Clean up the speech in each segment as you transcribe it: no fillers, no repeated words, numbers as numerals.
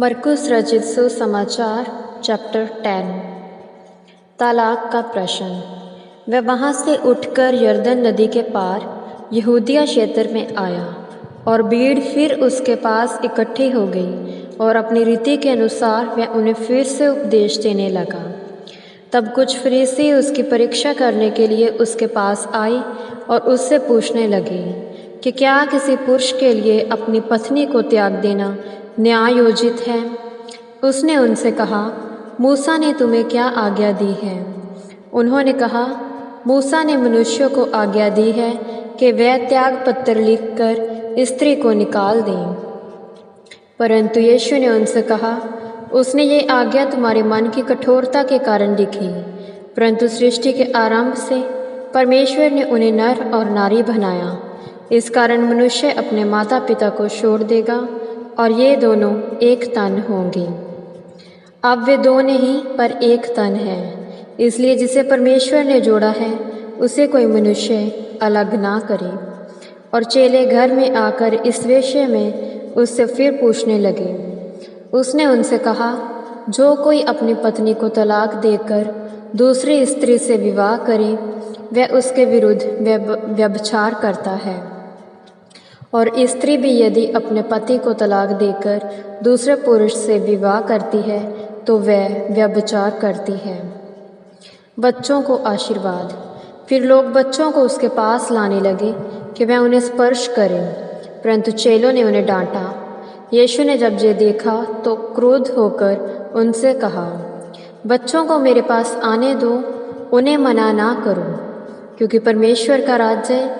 मरकुस रचित सुसमाचार चैप्टर 10। तालाक का प्रश्न। वह वहाँ से उठकर यरदन नदी के पार यहूदिया क्षेत्र में आया और भीड़ फिर उसके पास इकट्ठी हो गई और अपनी रीति के अनुसार वह उन्हें फिर से उपदेश देने लगा। तब कुछ फरीसी उसकी परीक्षा करने के लिए उसके पास आए और उससे पूछने लगे कि क्या किसी पुरुष के लिए अपनी पत्नी को त्याग देना न्यायोचित है। उसने उनसे कहा, मूसा ने तुम्हें क्या आज्ञा दी है? उन्होंने कहा, मूसा ने मनुष्यों को आज्ञा दी है कि वह त्याग पत्र लिखकर स्त्री को निकाल दें। परंतु यीशु ने उनसे कहा, उसने ये आज्ञा तुम्हारे मन की कठोरता के कारण लिखी, परंतु सृष्टि के आरंभ से परमेश्वर ने उन्हें नर और नारी बनाया। इस कारण मनुष्य अपने माता पिता को छोड़ देगा और ये दोनों एक तन होंगे। अब वे दो नहीं पर एक तन है। इसलिए जिसे परमेश्वर ने जोड़ा है उसे कोई मनुष्य अलग ना करे। और चेले घर में आकर इस विषय में उससे फिर पूछने लगे। उसने उनसे कहा, जो कोई अपनी पत्नी को तलाक देकर दूसरी स्त्री से विवाह करे वह उसके विरुद्ध व्यभिचार करता है। और स्त्री भी यदि अपने पति को तलाक देकर दूसरे पुरुष से विवाह करती है तो वह व्यभिचार करती है। बच्चों को आशीर्वाद। फिर लोग बच्चों को उसके पास लाने लगे कि वह उन्हें स्पर्श करे, परंतु चेलों ने उन्हें डांटा। यीशु ने जब ये देखा तो क्रोध होकर उनसे कहा, बच्चों को मेरे पास आने दो, उन्हें मना ना करो, क्योंकि परमेश्वर का राज्य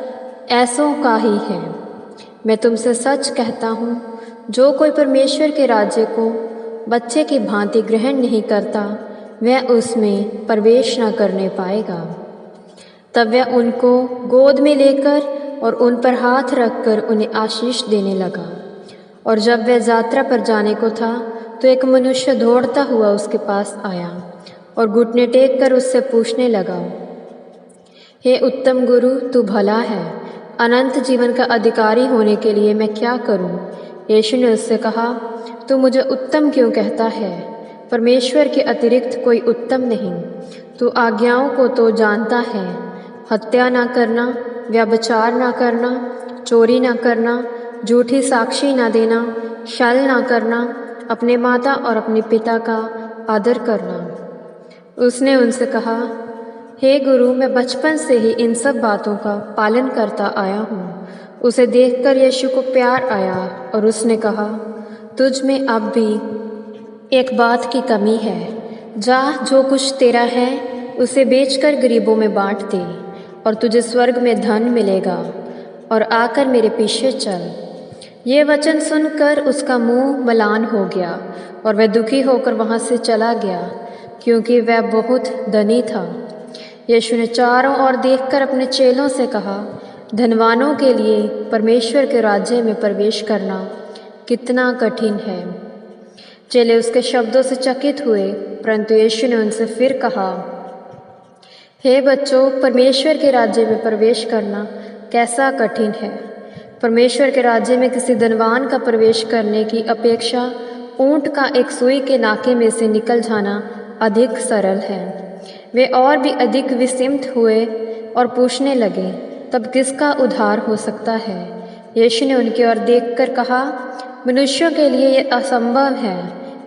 ऐसों का ही है। मैं तुमसे सच कहता हूँ, जो कोई परमेश्वर के राज्य को बच्चे की भांति ग्रहण नहीं करता वह उसमें प्रवेश न करने पाएगा। तब वह उनको गोद में लेकर और उन पर हाथ रखकर उन्हें आशीष देने लगा। और जब वह यात्रा पर जाने को था तो एक मनुष्य दौड़ता हुआ उसके पास आया और घुटने टेक कर उससे पूछने लगा, हे उत्तम गुरु, तू भला है, अनंत जीवन का अधिकारी होने के लिए मैं क्या करूं? यीशु ने उससे कहा, तू मुझे उत्तम क्यों कहता है? परमेश्वर के अतिरिक्त कोई उत्तम नहीं। तू आज्ञाओं को तो जानता है, हत्या ना करना, व्यभिचार ना करना, चोरी ना करना, झूठी साक्षी ना देना, छल ना करना, अपने माता और अपने पिता का आदर करना। उसने उनसे कहा, हे गुरु, मैं बचपन से ही इन सब बातों का पालन करता आया हूँ। उसे देखकर यीशु को प्यार आया और उसने कहा, तुझ में अब भी एक बात की कमी है। जा, जो कुछ तेरा है उसे बेचकर गरीबों में बांट दे और तुझे स्वर्ग में धन मिलेगा, और आकर मेरे पीछे चल। ये वचन सुनकर उसका मुंह मलान हो गया और वह दुखी होकर वहाँ से चला गया, क्योंकि वह बहुत धनी था। यीशु ने चारों ओर देखकर अपने चेलों से कहा, धनवानों के लिए परमेश्वर के राज्य में प्रवेश करना कितना कठिन है। चेले उसके शब्दों से चकित हुए, परंतु यीशु ने उनसे फिर कहा, हे बच्चों, परमेश्वर के राज्य में प्रवेश करना कैसा कठिन है। परमेश्वर के राज्य में किसी धनवान का प्रवेश करने की अपेक्षा ऊंट का एक सुई के नाके में से निकल जाना अधिक सरल है। वे और भी अधिक विस्मित हुए और पूछने लगे, तब किसका उद्धार हो सकता है? यीशु ने उनकी ओर देखकर कहा, मनुष्यों के लिए यह असंभव है,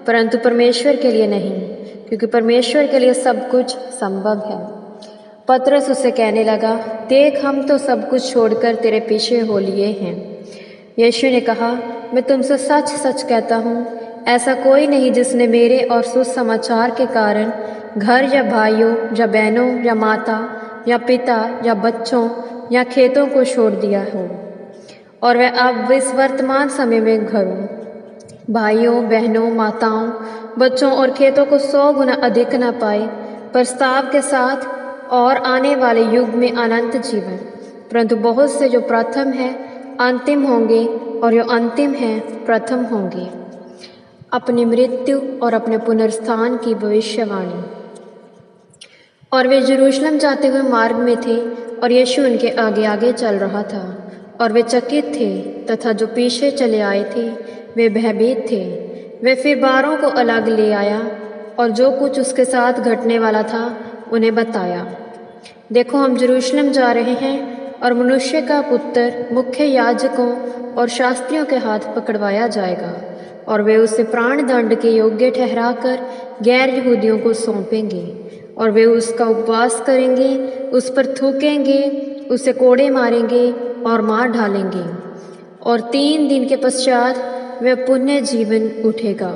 परंतु परमेश्वर के लिए नहीं, क्योंकि परमेश्वर के लिए सब कुछ संभव है। पतरस उससे कहने लगा, देख, हम तो सब कुछ छोड़कर तेरे पीछे हो लिए हैं। यीशु ने कहा, मैं तुमसे सच सच कहता हूँ, ऐसा कोई नहीं जिसने मेरे और सुसमाचार के कारण घर या भाइयों या बहनों या माता या पिता या बच्चों या खेतों को छोड़ दिया हो, और वह अब इस वर्तमान समय में घरों, भाइयों, बहनों, माताओं, बच्चों और खेतों को 100 गुना अधिक न पाए, प्रस्ताव के साथ और आने वाले युग में अनंत जीवन। परंतु बहुत से जो प्रथम हैं अंतिम होंगे और जो अंतिम हैं प्रथम होंगे। अपनी मृत्यु और अपने पुनरुत्थान की भविष्यवाणी। और वे यरूशलेम जाते हुए मार्ग में थे और यीशु उनके आगे आगे चल रहा था, और वे चकित थे तथा जो पीछे चले आए थे वे भयभीत थे। वह फिर 12 को अलग ले आया और जो कुछ उसके साथ घटने वाला था उन्हें बताया। देखो, हम यरूशलेम जा रहे हैं और मनुष्य का पुत्र मुख्य याजकों और शास्त्रियों के हाथ पकड़वाया जाएगा और वे उसे प्राण दंड के योग्य ठहराकर गैर यहूदियों को सौंपेंगे और वे उसका उपवास करेंगे, उस पर थूकेंगे, उसे कोड़े मारेंगे और मार डालेंगे और 3 दिन के पश्चात वह पुण्य जीवन उठेगा।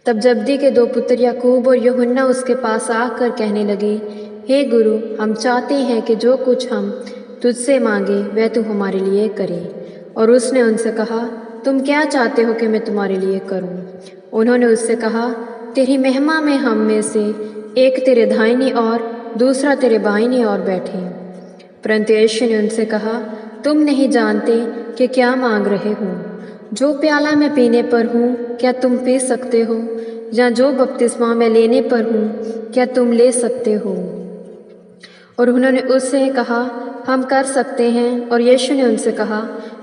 तब जब्दी के 2 पुत्र याकूब और यूहन्ना उसके पास आकर कहने लगे, हे गुरु, हम चाहते हैं कि जो कुछ हम तुझसे मांगे वह तू हमारे लिए करे। और उसने उनसे कहा, तुम क्या चाहते हो कि मैं तुम्हारे लिए करूं? उन्होंने उससे कहा, तेरी महिमा में हम में से एक तेरे दाहिनी और दूसरा तेरे बाईं ओर बैठे। परंतु यीशु ने उनसे कहा, तुम नहीं जानते कि क्या मांग रहे हो। जो प्याला मैं पीने पर हूँ क्या तुम पी सकते हो, या जो बपतिस्मा मैं लेने पर हूँ क्या तुम ले सकते हो? और उन्होंने उससे कहा, हम कर सकते हैं। और यीशु ने उनसे कहा,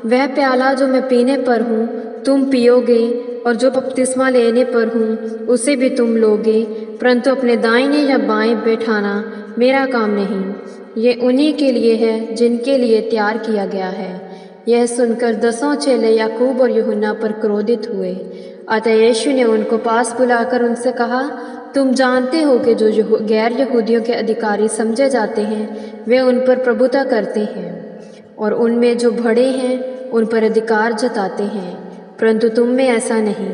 वह प्याला जो मैं पीने पर हूँ तुम पियोगे और जो बपतिस्मा लेने पर हूँ उसे भी तुम लोगे, परंतु अपने दाहिने या बाएं बैठाना मेरा काम नहीं, ये उन्हीं के लिए है जिनके लिए तैयार किया गया है। यह सुनकर 10 चेले याकूब और यूहन्ना पर क्रोधित हुए। अतः यीशु ने उनको पास बुलाकर उनसे कहा, तुम जानते हो कि जो गैर यहूदियों के अधिकारी समझे जाते हैं वे उन पर प्रभुता करते हैं और उनमें जो बड़े हैं उन पर अधिकार जताते हैं, परंतु तुम में ऐसा नहीं,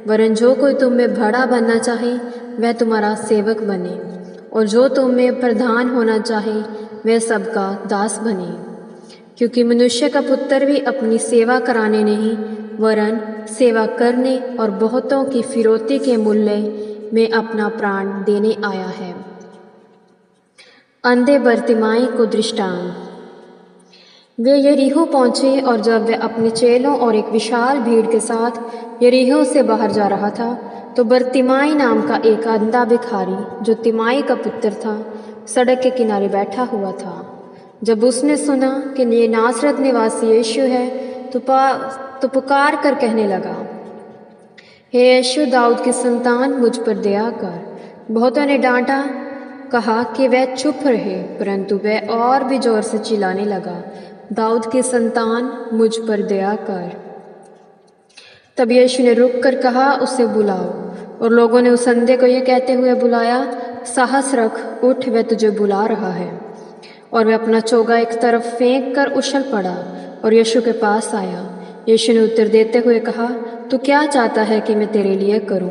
वरन जो कोई तुम में बड़ा बनना चाहे वह तुम्हारा सेवक बने, और जो तुम में प्रधान होना चाहे वह सबका दास बने। क्योंकि मनुष्य का पुत्र भी अपनी सेवा कराने नहीं वरन सेवा करने और बहुतों की फिरौती के मूल्य में अपना प्राण देने आया है। अंधे बरतिमाई को दृष्टांत। वे यरीहो पहुँचे और जब वे अपने चेलों और एक विशाल भीड़ के साथ यरीहो से बाहर जा रहा था तो बरतिमाई नाम का एक अंधा भिखारी जो तिमाई का पुत्र था सड़क के किनारे बैठा हुआ था। जब उसने सुना कि ये नासरत निवासी यीशु है तो पुकार कर कहने लगा, हे यीशु, दाऊद की संतान, मुझ पर दया कर। बहुतों ने डांटा, कहा कि वह चुप रहे, परंतु वह और भी जोर से चिल्लाने लगा, दाऊद की संतान, मुझ पर दया कर। तब यीशु ने रुक कर कहा, उसे बुलाओ। और लोगों ने उस अंधे को यह कहते हुए बुलाया, साहस रख, उठ, वह तुझे बुला रहा है। और वह अपना चोगा एक तरफ फेंक कर उछल पड़ा और यीशु के पास आया। यीशु ने उत्तर देते हुए कहा, तू क्या चाहता है कि मैं तेरे लिए करूं?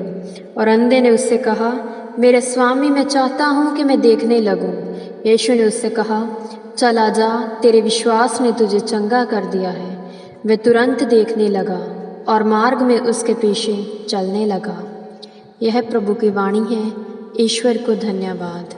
और अंधे ने उससे कहा, मेरे स्वामी, मैं चाहता हूं कि मैं देखने लगूं। यीशु ने उससे कहा, चला जा, तेरे विश्वास ने तुझे चंगा कर दिया है। वह तुरंत देखने लगा और मार्ग में उसके पीछे चलने लगा। यह प्रभु की वाणी है। ईश्वर को धन्यवाद।